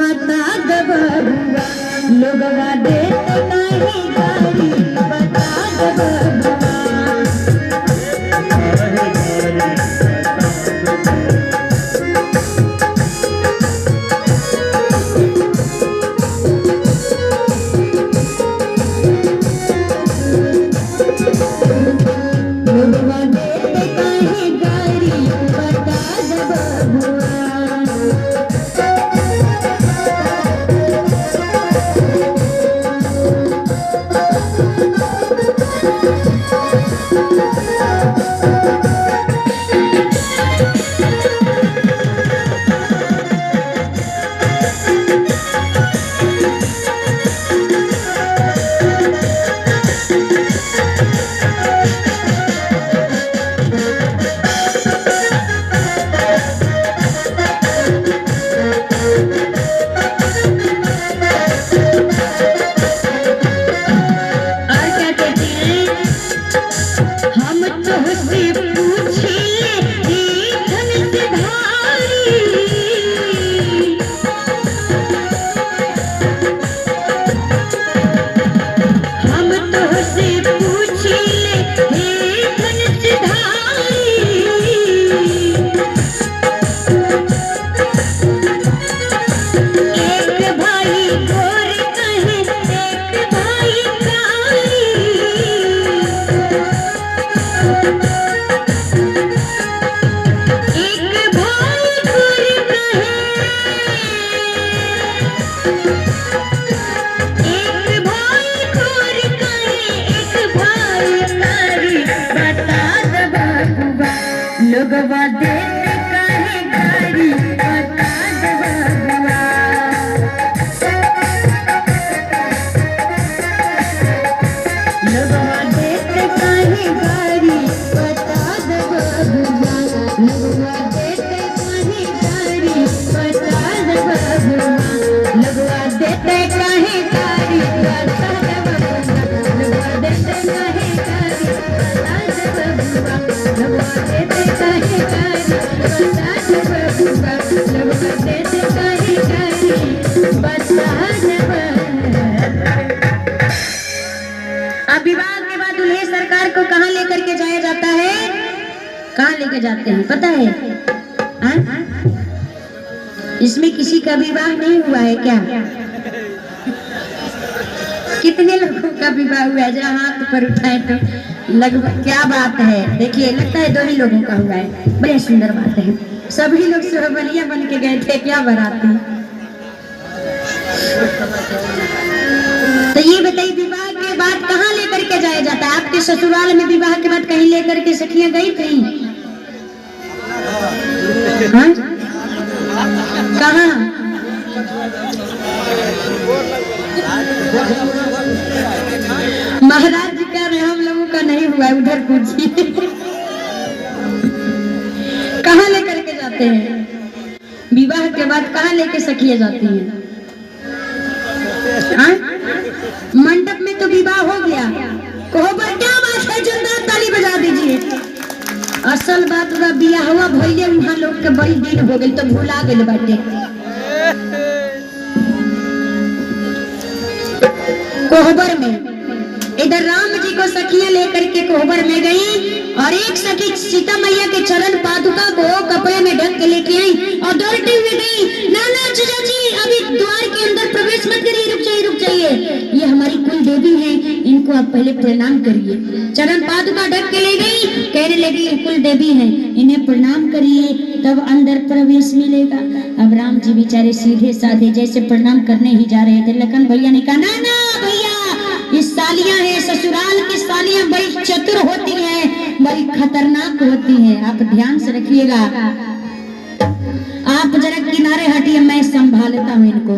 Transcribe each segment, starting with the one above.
बता द बबुआ, लोगवा देते काहे गारी, बता द बबुआ। लोगवा देते काहे गारी, बता द बबुआ। लोगवा देते काहे गारी, बता द बबुआ। लोगवा देते काहे गारी, बता द बबुआ। लोगवा देते काहे गारी, बता द बबुआ। लोगवा देते काहे गारी, बता द बबुआ। लोगवा देते काहे गारी, बता द बबुआ। लोगवा देते काहे गारी, बता द बबुआ। लोगवा देते काहे गारी, बता द बबुआ। अब विवाह के बाद दूल्हे सरकार को कहाँ लेकर के जाया जाता है? कहाँ लेके जाते हैं पता है? इसमें किसी का विवाह नहीं हुआ है क्या? कितने लोगों का विवाह हुआ है? जरा हाथ पर उठाए तो लगभग। क्या बात है, देखिए लगता है 2 ही लोगों का हुआ है। बड़ी सुंदर बात है। सभी लोग सुरबलिया बन के गए थे क्या बाराती? तो ये बताइए विवाह के बाद कहाँ लेकर के जाया जाता है? आपके ससुराल में विवाह के बाद कहीं लेकर के सखियां गई थी? हाँ? कहाँ? महाराज जी कह रहे हम लोगों का नहीं हुआ, उधर पूछिए। कहाँ लेकर के जाते हैं? विवाह के बाद कहाँ लेके सखियां जाती हैं? मंडप में तो विवाह हो गया। कोहबर क्या बात है, जोरदार ताली बजा दीजिए। असल बात बा बियाह हुआ भइले वहां लोग के बड़ी दिन हो गई तो भुला गए बाटे। कोहबर में इधर राम जी को सखियां लेकर के कोहबर में गई और एक सखी सीता मैया के चरण पादुका को कपड़े में ढक के लेके आई और दौड़ती हुई गई। नाना जीजा जी अभी द्वार के अंदर प्रवेश मत करिए, रुक जाइए रुक जाइए, ये हमारी कुल देवी है, इनको आप पहले प्रणाम करिए। चरण पादुका ढक के ले गई, कहने लगी कुल देवी है, इन्हें प्रणाम करिए तब अंदर प्रवेश मिलेगा। अब राम जी बेचारे सीधे साधे जैसे प्रणाम करने ही जा रहे थे, लखन भैया ने कहा ना ना भैया, ये सालियां हैं, ससुराल की सालियां बड़ी चतुर होती हैं, बड़ी खतरनाक होती हैं, आप ध्यान से रखिएगा। आप जरा किनारे हटिए, मैं संभालता हूँ इनको।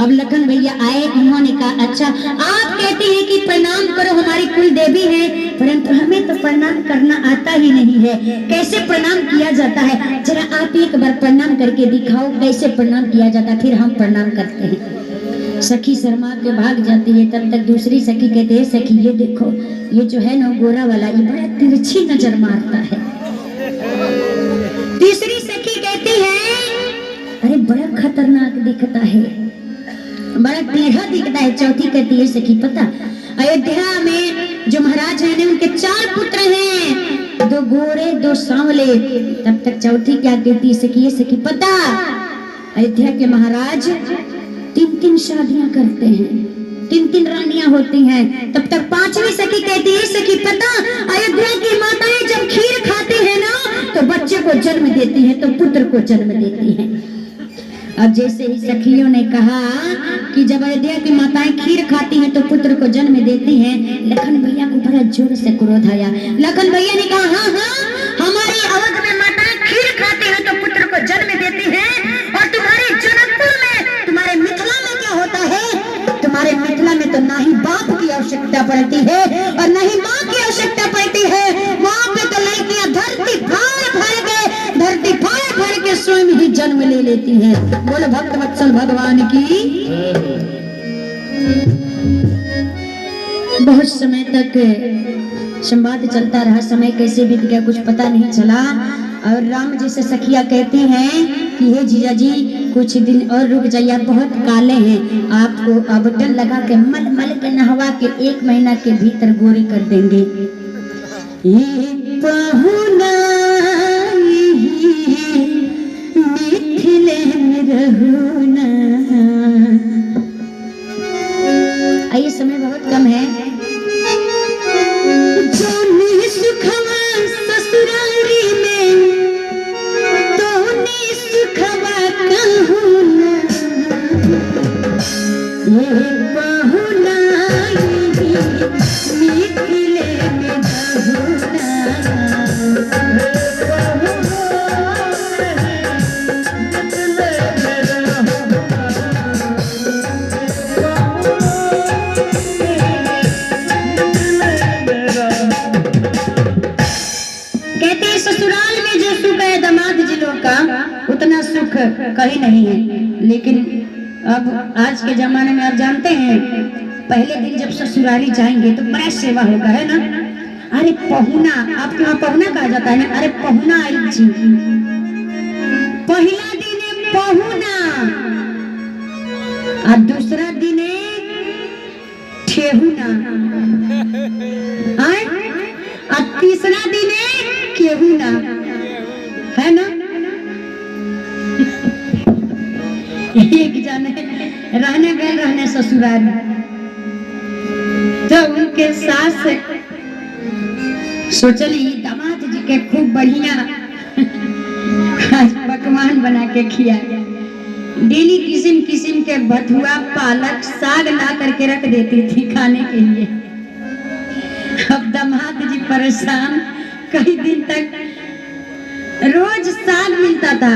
अब लखन भैया आए, उन्होंने कहा अच्छा आप कहती हैं कि प्रणाम करो, हमारी कुल देवी है, परंतु हमें तो प्रणाम करना आता ही नहीं है, कैसे प्रणाम किया जाता है, जरा आप एक बार प्रणाम करके दिखाओ कैसे प्रणाम किया जाता है, फिर हम प्रणाम करते हैं। सखी शर्मा के भाग जाती है, तब तक दूसरी सखी कहती है सखी ये देखो, ये जो है ना गोरा वाला, ये बड़ा तिरछी नजर मारता है। तीसरी सखी कहती है अरे बड़ा खतरनाक दिखता है, बड़ा टेढ़ा दिखता है। चौथी कहती है सखी पता, अयोध्या में जो महाराज है उनके 4 पुत्र हैं, 2 गोरे 2 सांवले। तब तक चौथी क्या कहती है सखी पता, अयोध्या के महाराज 3-3 शादियां करते हैं, 3-3 रानियां होती हैं। तब तक 5वीं सखी कहती है सखी पता, अयोध्या की माताएं जब खीर खाती है ना तो बच्चे को जन्म देती हैं, तो पुत्र को जन्म देती हैं। अब जैसे ही सखियों ने कहा कि जब अयोध्या की माताएं खीर खाती हैं तो पुत्र को जन्म देती हैं, लखन भैया को बड़ा जोर से क्रोध आया। लखन भैया ने कहा हाँ हाँ, हमारी अवध में माताएं खीर खाती हैं तो पुत्र को जन्म देती हैं, और तुम्हारे जनकपुर में, तुम्हारे मिथिला में क्या होता है, तुम्हारे मिथिला में तो ना ही बाप की आवश्यकता पड़ती है और ना ही माँ की आवश्यकता पड़ती है। वहाँ पे तो लड़कियां धरती फाड़ भर के स्वयं ही जन्म ले लेती हैं। बोलो भक्त वत्सल भगवान की। बहुत समय तक संवाद चलता रहा, समय कैसे बीत गया कुछ पता नहीं चला। और राम जी से सखिया कहती हैं कि हे जीजा जी कुछ दिन और रुक जाइए, आप बहुत काले हैं, आपको अबटन लगा के मल मल के नहवा के 1 महीना के भीतर गोरे कर देंगे। आइए समय बहुत कम है। ससुरारी में तो सुखवा कहूँ ना, ये बहुना मिथिले में उतना सुख कहीं नहीं है। लेकिन अब आज के जमाने में आप जानते हैं, पहले दिन जब ससुराली जाएंगे तो बड़ा सेवा होगा, है ना। अरे पहुना, आपके वहाँ पहुना कहा जाता है ना, अरे पहुना आई जी, पहला दिन पहुना और दूसरा दिन ठेहुना और तीसरा दिन केहुना, है ना। एक जाने रहने गए रहने ससुराल, तो उनके सास सोचली दामाद जी के खूब बढ़िया आज पकवान बना के खिया, डेली किस्म किस्म के भथुआ पालक साग ला करके रख देती थी खाने के लिए। अब दामाद जी परेशान, कई दिन तक रोज साग मिलता था।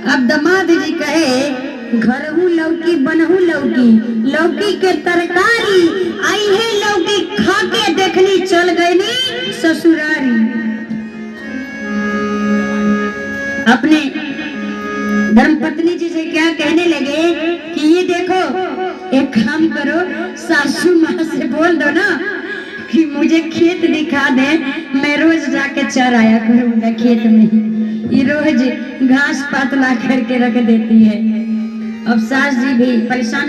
अब दामाद जी कहे घरहू लौकी बनहू लौकी, लौकी के तरकारी आई है, लौकी खा के देखनी चल गई नी ससुरारी। अपने धर्मपत्नी जी से क्या कहने लगे कि ये देखो एक काम करो, सासू माँ से बोल दो ना कि मुझे खेत दिखा दे, मैं रोज जाके चराया करूंगा खेत में। ये रोज घास पात ला करके रख देती है। अब सास जी भी परेशान